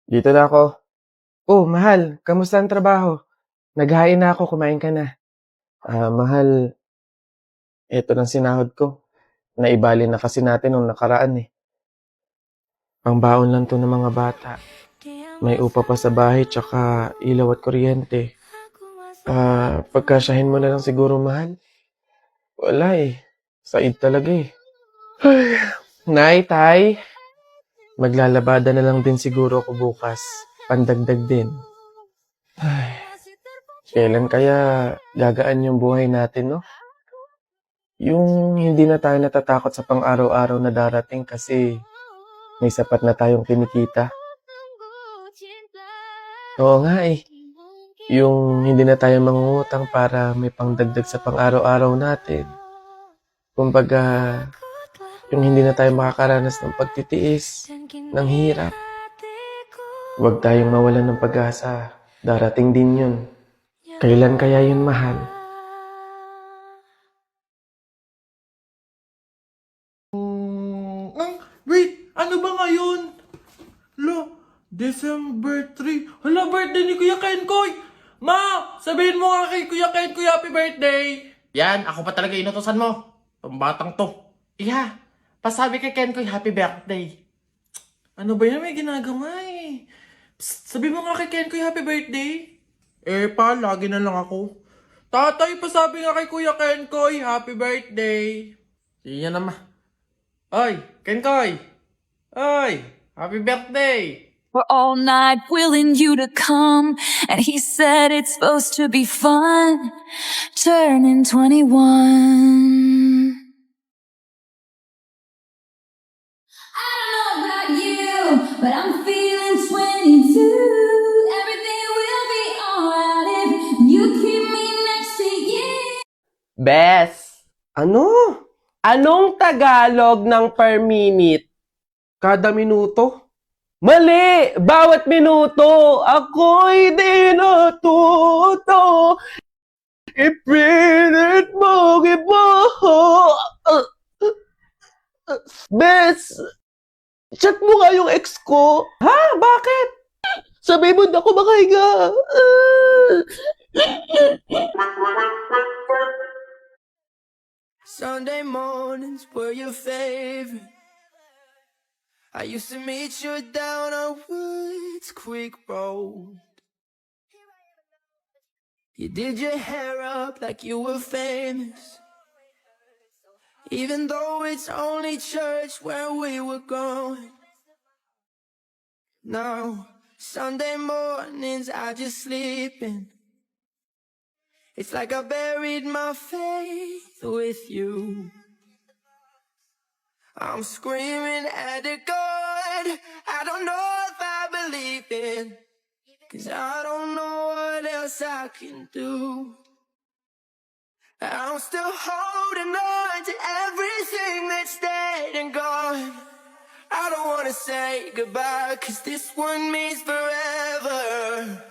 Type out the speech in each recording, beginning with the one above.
Dito na ako. Oh, mahal, kamusta ang trabaho? Naghain na ako, kumain ka na. Mahal, eto ng sinahod ko. Naibali na kasi natin nung nakaraan eh. Pangbaon lang to ng mga bata. May upa pa sa bahay, tsaka ilaw at kuryente. Pagkasyahin mo na lang siguro, mahal. Wala eh. Said talaga eh. Ay, Nay, Tay, maglalabada na lang din siguro ako bukas. Pandagdag din. Ay, kailan kaya gagaan yung buhay natin, no? Yung hindi na tayo natatakot sa pang-araw-araw na darating kasi may sapat na tayong kinikita. Oo nga eh. Yung hindi na tayo mangungutang para may pangdagdag sa pang-araw-araw natin. Kumbaga, yung hindi na tayo makakaranas ng pagtitiis, ng hirap. Huwag tayong mawalan ng pag-asa. Darating din yun. Kailan kaya yun, mahal? Wait, ano ba ngayon? Lo, December 3. Hala, birthday ni Kuya Kenkoy! Ma, sabihin mo nga kay Kuya Kenkoy happy birthday! Yan, ako pa talaga inutosan mo. Ang batang to. Iya, pasabi kay Kenkoy happy birthday. Ano ba yan? May ginagawa eh. Psst, sabihin mo nga kay Kenkoy happy birthday. Eh pa, lagi na lang ako. Tatay, pasabi nga kay Kuya Kenkoy happy birthday. Iyan naman. Oy, Kenkoy! Oy! Happy birthday! We're all night willing you to come, and he said it's supposed to be fun, turning 21. I don't know about you, but I'm feeling 22. Everything will be alright if you keep me next to you. Bes, Ano? anong Tagalog ng per minute? Kada minuto? Mali! Bawat minuto, ako'y di natuto. Ipilit mo iba. Bes, chat mo nga yung ex ko. Ha? Bakit? Sabi mo na ako makahiga. Sunday mornings were your favorite. I used to meet you down on Woods Creek Road. You did your hair up like you were famous, even though it's only church where we were going. Now, Sunday mornings I just sleep in. It's like I buried my faith with you. I'm screaming at the God I don't know if I believe in, 'cause I don't know what else I can do. I'm still holding on to everything that's dead and gone. I don't wanna say goodbye, 'cause this one means forever.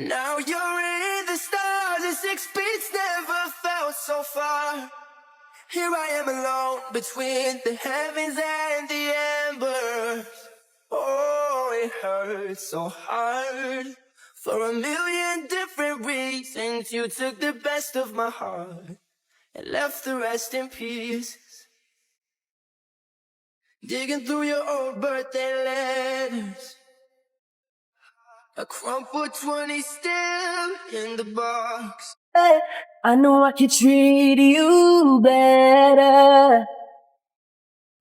Now you're in the stars and 6 feet never felt so far. Here I am alone between the heavens and the embers. Oh, it hurts so hard. For a million different reasons, you took the best of my heart and left the rest in pieces. Digging through your old birthday letters, a crumpled 20 still in the box. I know I could treat you better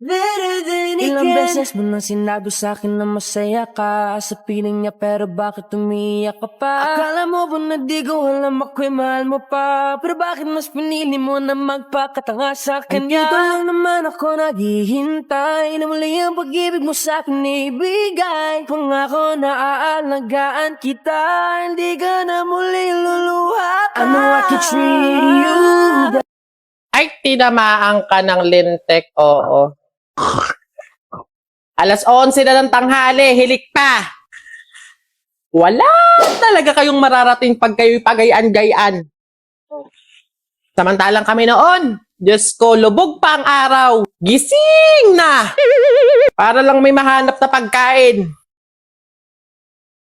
than Ilang beses mo nang sinabi sa'kin na masaya ka sa piling niya, pero bakit umiyak ka pa? Akala mo ba na di ko alam ako'y mahal mo pa? Pero bakit mas pinili mo na magpakatanga sa kanya? Dito lang naman ako naghihintay na muli ang pag-ibig mo sa'kin ibigay. Pangako na aalagaan kita, hindi ka na muli luluha. I know I could treat you better. Ay, tinamaan ka ng lintek, oo. Alas 11 na ng tanghali, hilik pa. Wala talaga kayong mararating pag kayo'y pagayan-gayan. Samantalang kami noon, Diyos ko, lubog pa ang araw. Gising na! Para lang may mahanap na pagkain.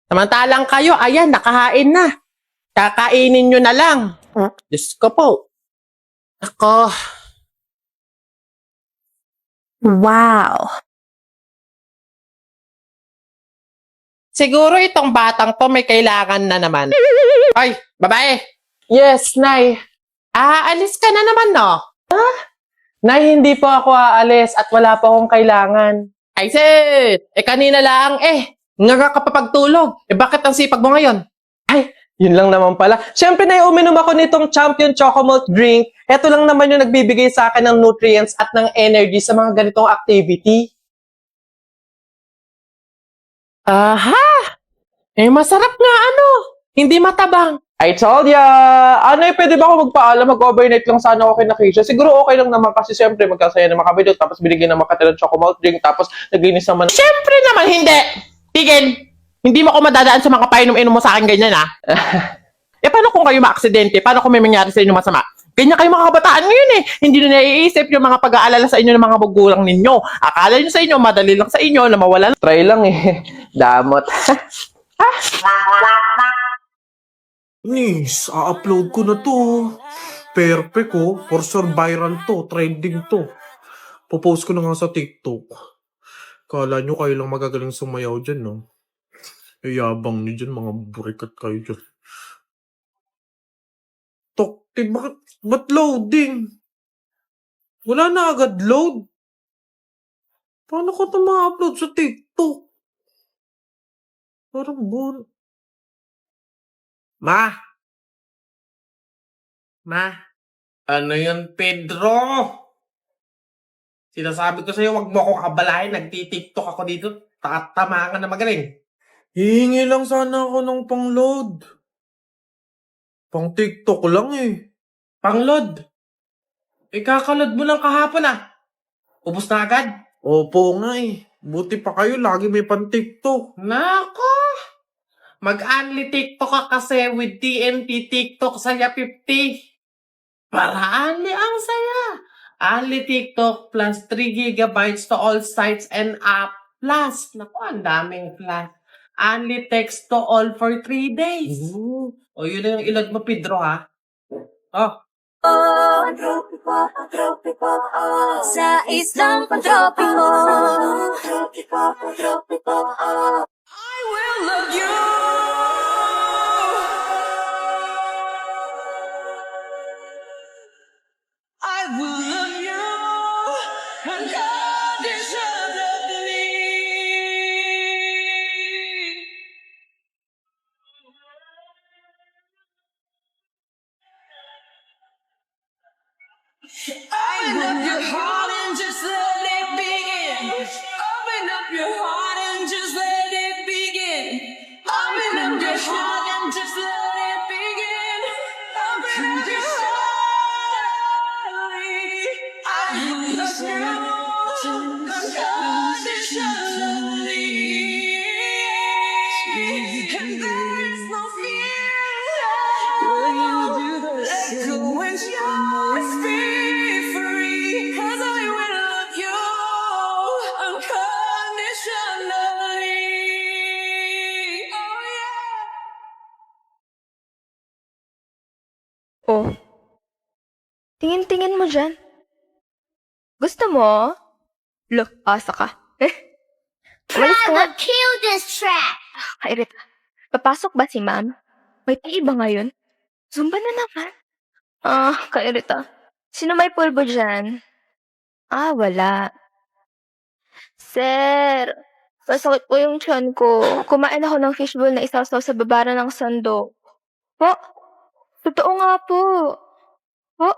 Samantalang kayo, ayan, nakahain na. Kakainin nyo na lang. Diyos ko po. Ako. Wow. Siguro itong batang to may kailangan na naman. Hoy, babae. Yes, Nay. Aalis ka na naman, no? Nay, hindi po ako aalis at wala po akong kailangan. Ay, sit! Kanina lang, nga ka pa pagtulog. Bakit ang sipag mo ngayon? Yun lang naman pala. Siyempre, Nay, uminom ako nitong Champion Chocomalt drink. Ito lang naman yung nagbibigay sa akin ng nutrients at ng energy sa mga ganitong activity. Aha! Masarap nga hindi matabang. I told ya! Pwede ba ako magpaalam? Mag-overnight lang sana ako kay Nakisha. Siguro okay lang naman kasi siyempre magkasaya naman kami doon. Tapos binigyan ng makatira ng Chocomalt drink. Tapos naglinis naman. Siyempre naman, hindi. Tigil. Hindi mo ako madadaan sa mga painom-inom mo sa akin ganyan, ha? Paano kung kayo ma-aksidente? Paano kung may mangyari sa inyo masama? Ganyan kayo mga kabataan ngayon, Hindi nyo naiisip yung mga pag-aalala sa inyo ng mga magulang ninyo. Akala nyo sa inyo, madali lang sa inyo na mawala. Try lang Damot. Nis, a-upload ko na to. Perfect for sure viral to, trending to. Popost ko na nga sa TikTok. Kala nyo kayo lang magagaling sumayaw dyan, no? Yabang nyo dyan, mga burikat kayo dyan. Ba't loading? Wala na agad load? Paano ko ito ma-upload sa TikTok? Parang Ma? Ano yun, Pedro? Sinasabi ko sa'yo, wag mo ako kabalahin. Nagtitiktok ako dito. Tatama ka na magaling. Hihingi lang sana ako ng pang-load. Pang-TikTok lang Pang-load? Kakaload mo lang kahapon Ubus na agad? Opo nga Buti pa kayo, lagi may pang-TikTok. Nako! Mag-unli TikTok ka kasi with TNT TikTok saya 50. Para unli ang saya. Unli TikTok plus 3 gigabytes to all sites and app. Plus, naku, ang daming plus. Unli text to all for 3 days. O yun na yung ilod mo, Pedro, ha? Sa islang pantropiko. I will love you. I will love you unconditionally. Open up your heart and just let it begin. Open up your heart and just let it begin. Open up your heart and just let it begin. Open up your heart. I will love you unconditionally. And there is no fear. Let go and just be free. 'Cause I will love you unconditionally. Oh yeah. Oh. Tingin-tingin mo dyan. Gusto mo? Look, asa ka. Umalis ka nga. Kill this trap. Kairita. Papasok ba si ma'am? May tii ba ngayon? Zumba na naman. Kairita. Sino may pulbo dyan? Wala. Sir, masakit po yung tiyan ko. Kumain ako ng fishbowl na isasaw sa babara ng sando. Po? Totoo nga po. Po?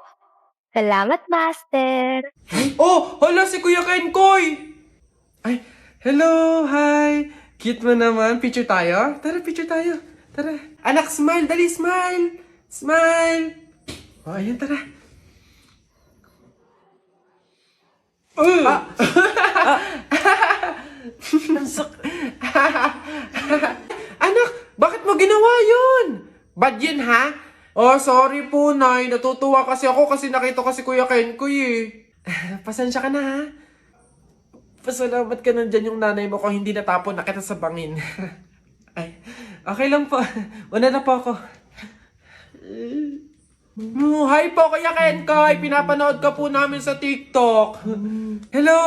Salamat, Master. Hala si Kuya Kenkoy! Ay, hello, hi! Cute mo naman. Picture tayo? Tara, picture tayo. Tara. Anak, smile. Dali, smile. Smile. Ayan, tara. Anak, bakit mo ginawa yun? Bad yun, ha? Sorry po, Nay. Natutuwa kasi ako kasi nakita ko si Kuya Kenkoy Pasensya ka na, ha? Pasalamat ka na dyan yung nanay mo kung hindi natapon na kita sa bangin. Ay, Okay lang po. Una na po ako. Hi po, Kuya Kenkoy. Pinapanood ka po namin sa TikTok. Hello!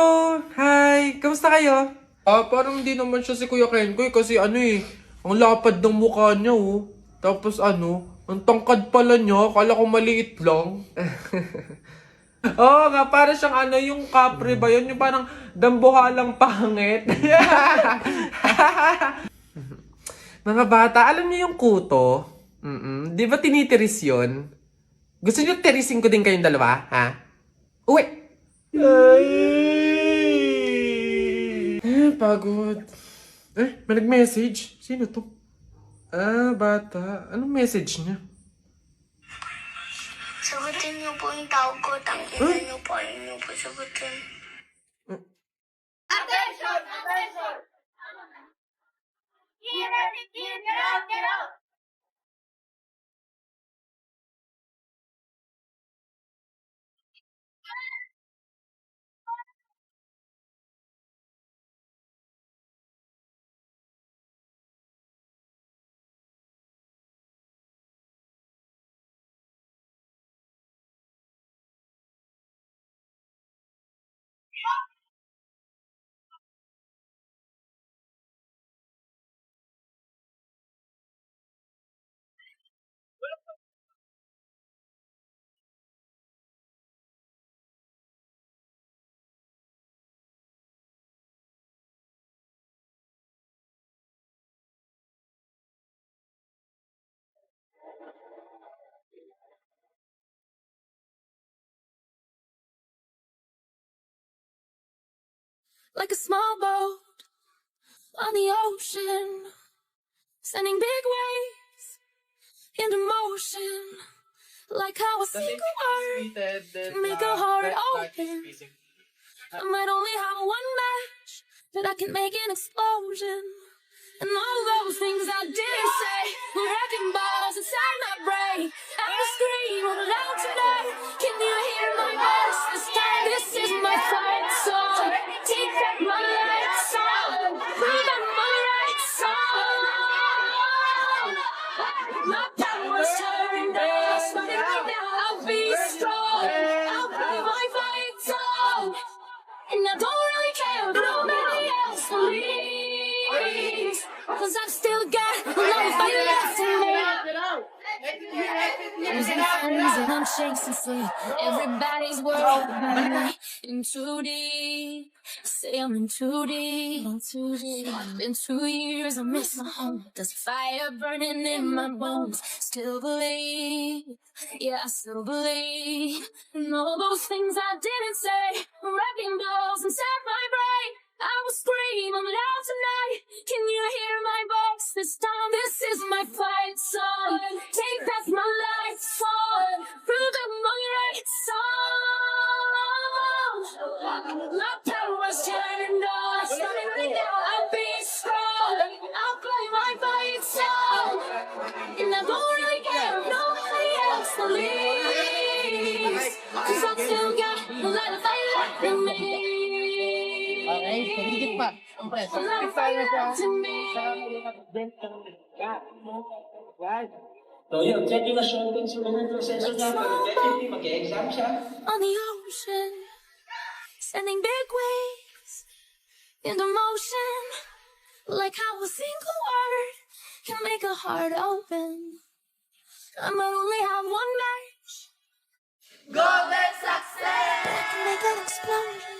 Hi! Kamusta kayo? Parang hindi naman siya si Kuya Kenkoy kasi ang lapad ng mukha niya Tapos ang tangkad pala niya. Akala ko maliit lang. Oo nga, para siyang yung kapre ba yun? Yung parang dambuhalang pangit. Mga bata, alam niyo yung kuto? Di ba tinitiris yun? Gusto niyo tirisin ko din kayong dalawa, ha? Uwi! Pagod. May nag-message? Sino to? Bata. Anong message niya? Sagutin niyo po yung tawag ko. Tangkinan niyo po. Ayaw niyo po sagutin. Attention! Attention! Get out! Get out! Like a small boat on the ocean, sending big waves into motion. Like how a single word can make a heart open. I might only have one match, but I can make an explosion. And all those things I didn't say were wrecking balls inside my brain. I will scream aloud tonight. Can you hear my voice this time? This is my fight song. Take back my light song. Prove I'm my right song. My power's turned up. Starting right now, I'll be strong. I'll play my fight song. And I don't really care if nobody else believes. Cause I've still got a lot of fight left in me. Losing friends and I'm chasing sleep. Everybody's worried about me. In too deep. Say I'm in too deep. Been 2 years, I miss my home. There's fire burning in my bones. Still believe. Yeah, I still believe. And all those things I didn't say. Wrecking balls inside my brain. I will scream, I'm loud tonight. Can you hear my voice this time? This is my fight song. Take back my life song. Prove I'm my right song. My power's turning on. Starting right now, I'll be strong. I'll play my fight song. And I don't really care if nobody else believes. Cause I've still got a lot of fight left in me. Okay, higit pa. Siyempre, Like fire to me. So yun, check yung assurance yung mga proseso niya. Pero definitely mag-exam siya. On the ocean, sending big waves into motion. Like how a single word can make a heart open. I might only have one match. Golden success! But I can make an explosion.